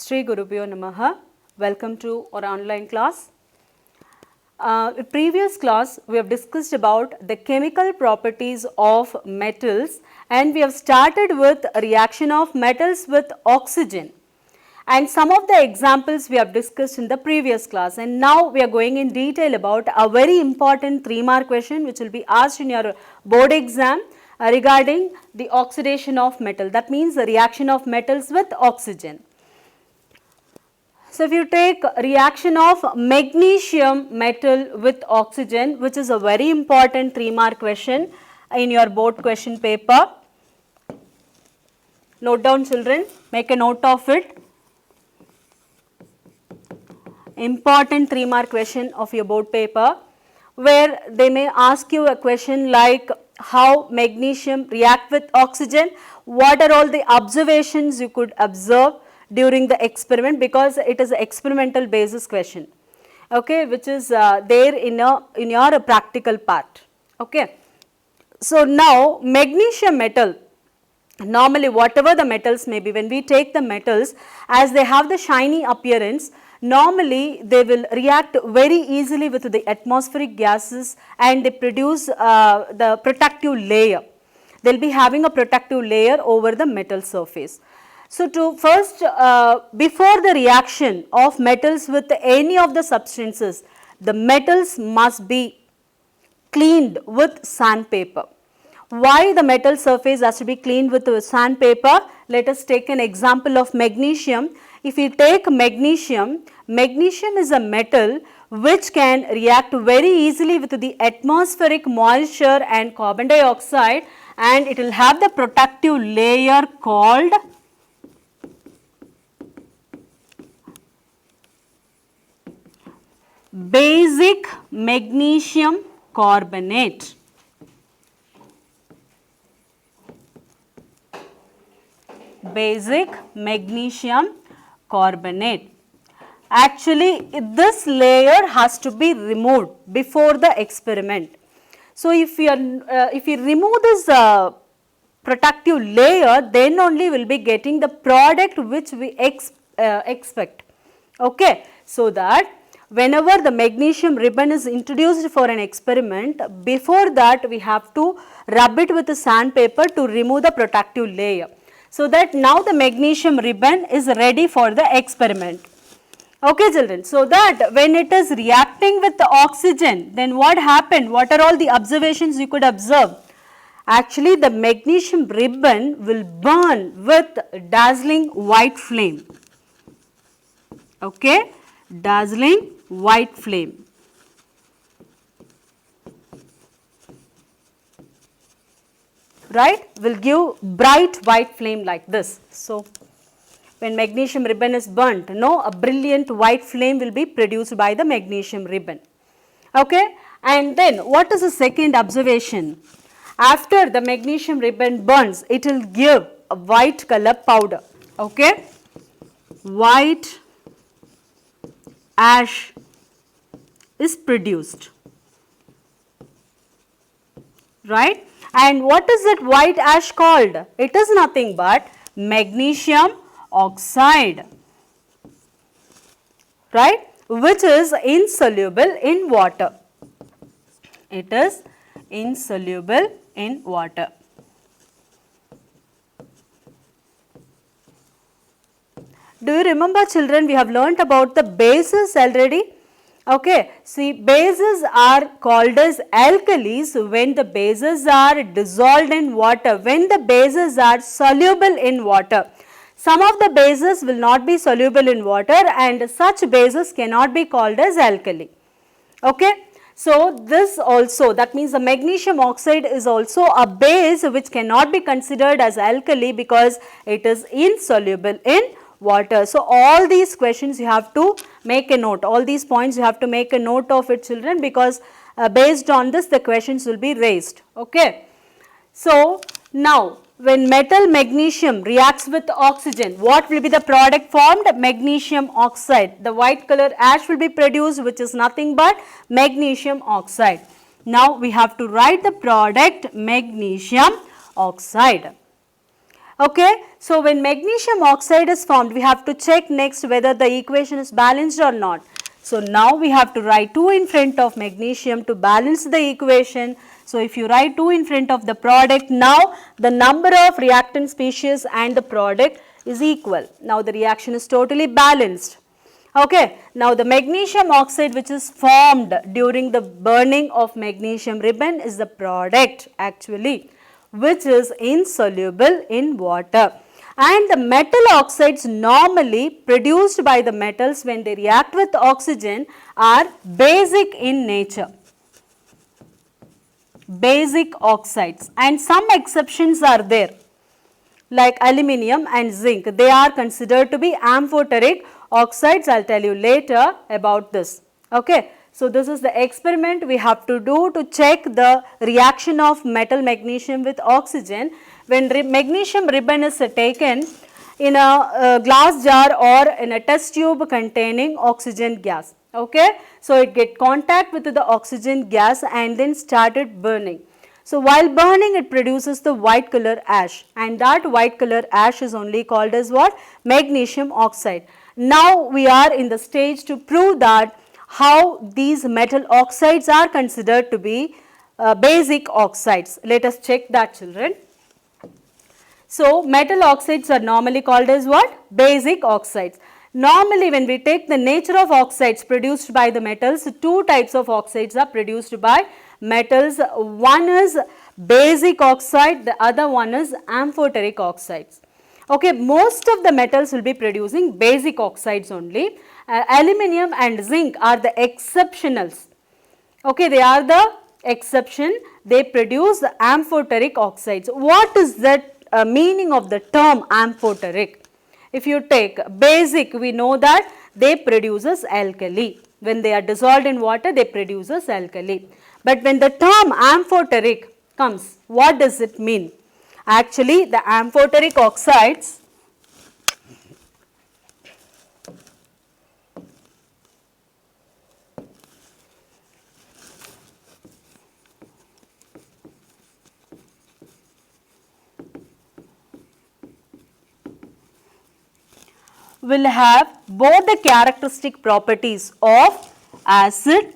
Shri Gurubhyo Namaha. Welcome to our online class. In previous class, we have discussed about the chemical properties of metals, and we have started with a reaction of metals with oxygen. And some of the examples we have discussed in the previous class, and now we are going in detail about a very important 3-mark question which will be asked in your board exam regarding the oxidation of metal. That means the reaction of metals with oxygen. So, if you take reaction of magnesium metal with oxygen, which is a very important 3-mark question in your board question paper. Note down, children, make a note of it. Important 3-mark question of your board paper, where they may ask you a question like how magnesium react with oxygen, what are all the observations you could observe during the experiment, because it is an experimental basis question, okay, which is there in your practical part. Okay. So, now magnesium metal, normally whatever the metals may be, when we take the metals, as they have the shiny appearance, normally they will react very easily with the atmospheric gases and they produce the protective layer. They will be having a protective layer over the metal surface. So, to first before the reaction of metals with any of the substances, the metals must be cleaned with sandpaper. Why the metal surface has to be cleaned with sandpaper? Let us take an example of magnesium. If you take magnesium, magnesium is a metal which can react very easily with the atmospheric moisture and carbon dioxide, and it will have the protective layer called basic magnesium carbonate. Basic magnesium carbonate. Actually, this layer has to be removed before the experiment. So, if you remove this protective layer, then only we will be getting the product which we expect. Okay. So, that whenever the magnesium ribbon is introduced for an experiment, before that we have to rub it with the sandpaper to remove the protective layer. So, that now the magnesium ribbon is ready for the experiment. Okay, children. So, that when it is reacting with the oxygen, then what happened? What are all the observations you could observe? Actually, the magnesium ribbon will burn with dazzling white flame. Okay, dazzling white flame. Right, will give bright white flame like this. So, when magnesium ribbon is burnt, a brilliant white flame will be produced by the magnesium ribbon. Okay. And then what is the second observation? After the magnesium ribbon burns, it will give a white color powder. Okay. White ash is produced. Right. And what is that white ash called? It is nothing but magnesium oxide, right, which is insoluble in water. It is insoluble in water. Do you remember, children, we have learnt about the bases already? Okay. See, bases are called as alkalis when the bases are dissolved in water, when the bases are soluble in water. Some of the bases will not be soluble in water, and such bases cannot be called as alkali. Okay. So, this also, that means the magnesium oxide is also a base which cannot be considered as alkali because it is insoluble in water. So, all these questions you have to make a note, all these points you have to make a note of it, children, because based on this the questions will be raised. Okay. So, now when metal magnesium reacts with oxygen, what will be the product formed? Magnesium oxide. The white color ash will be produced, which is nothing but magnesium oxide. Now, we have to write the product magnesium oxide. Okay, so when magnesium oxide is formed, we have to check next whether the equation is balanced or not. So now we have to write 2 in front of magnesium to balance the equation. So if you write 2 in front of the product, now the number of reactant species and the product is equal. Now the reaction is totally balanced. Okay, now the magnesium oxide which is formed during the burning of magnesium ribbon is the product actually, which is insoluble in water. And the metal oxides normally produced by the metals when they react with oxygen are basic in nature. Basic oxides, and some exceptions are there like aluminium and zinc. They are considered to be amphoteric oxides. I will tell you later about this. Okay. So, this is the experiment we have to do to check the reaction of metal magnesium with oxygen when magnesium ribbon is taken in a glass jar or in a test tube containing oxygen gas. Okay. So, it get contact with the oxygen gas and then started burning. So, while burning it produces the white color ash, and that white color ash is only called as what? Magnesium oxide. Now, we are in the stage to prove that how these metal oxides are considered to be basic oxides. Let us check that, children. So, metal oxides are normally called as what? Basic oxides. Normally, when we take the nature of oxides produced by the metals, 2 types of oxides are produced by metals. One is basic oxide, the other one is amphoteric oxides. Okay, most of the metals will be producing basic oxides only. Aluminium and zinc are the exceptionals. Okay, they are the exception. They produce the amphoteric oxides. What is that meaning of the term amphoteric? If you take basic, we know that they produces alkali. When they are dissolved in water, they produces alkali. But when the term amphoteric comes, what does it mean? Actually, the amphoteric oxides will have both the characteristic properties of acid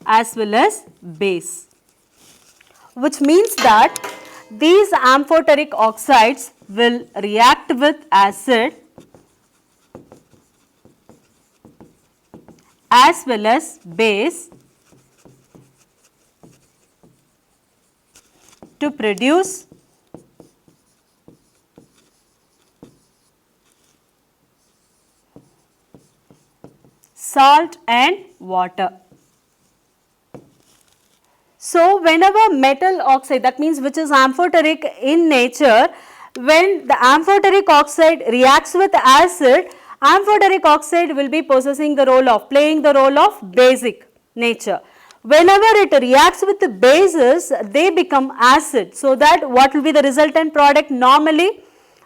as well as base, which means that these amphoteric oxides will react with acid as well as base to produce salt and water. So, whenever metal oxide, that means which is amphoteric in nature, when the amphoteric oxide reacts with acid, amphoteric oxide will be possessing the role of, playing the role of basic nature. Whenever it reacts with the bases, they become acid. So, that what will be the resultant product normally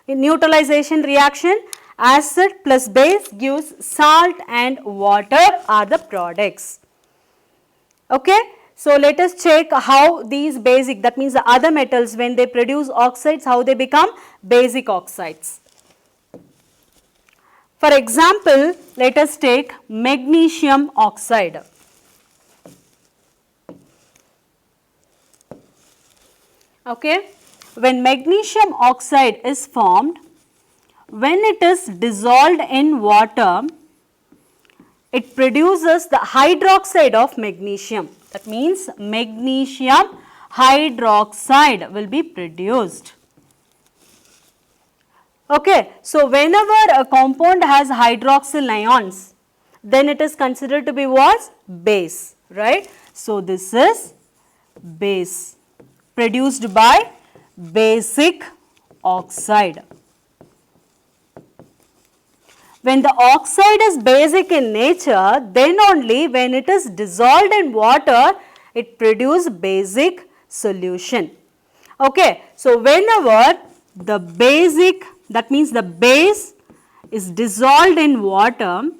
in neutralization reaction? Acid plus base gives salt and water are the products. Okay. So, let us check how these basic, that means the other metals, when they produce oxides, how they become basic oxides. For example, let us take magnesium oxide. Okay. When magnesium oxide is formed, when it is dissolved in water, it produces the hydroxide of magnesium. That means magnesium hydroxide will be produced. Okay. So, whenever a compound has hydroxyl ions, then it is considered to be what? Base, right. So, this is base produced by basic oxide. When the oxide is basic in nature, then only when it is dissolved in water, it produces basic solution. Okay. So, whenever the basic, that means the base is dissolved in water,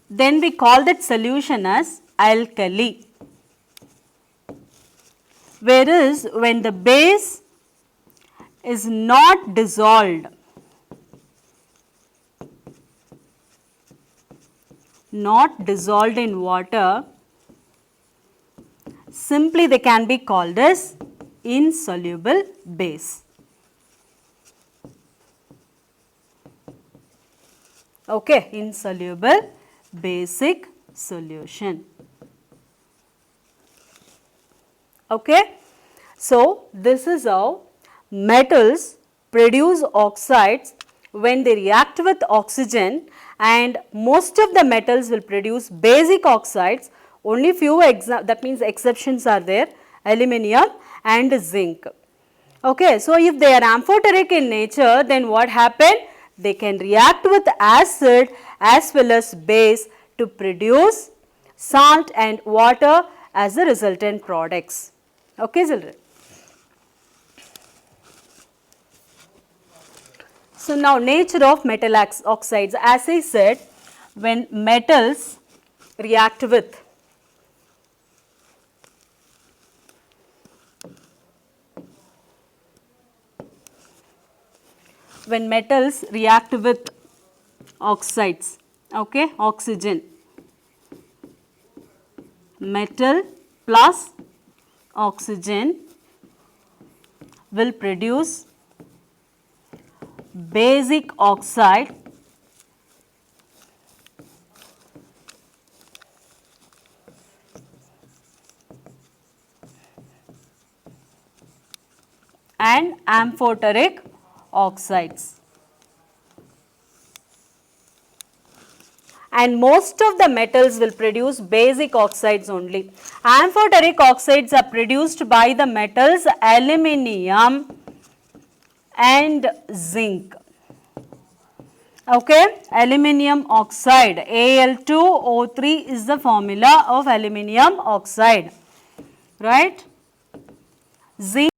then we call that solution as alkali. Whereas when the base is not dissolved, in water, simply they can be called as insoluble base. Okay, insoluble basic solution. Okay. So, this is how metals produce oxides when they react with oxygen, and most of the metals will produce basic oxides. Only few that means exceptions are there, aluminium and zinc. Okay. So, if they are amphoteric in nature, then what happen? They can react with acid as well as base to produce salt and water as the resultant products. Okay, children. So, now nature of metal oxides. As I said, when metals react with oxides, okay, oxygen, metal plus oxygen will produce basic oxide and amphoteric oxides. And most of the metals will produce basic oxides only. Amphoteric oxides are produced by the metals aluminium and zinc. Okay, aluminium oxide, Al2O3 is the formula of aluminium oxide, right? Zinc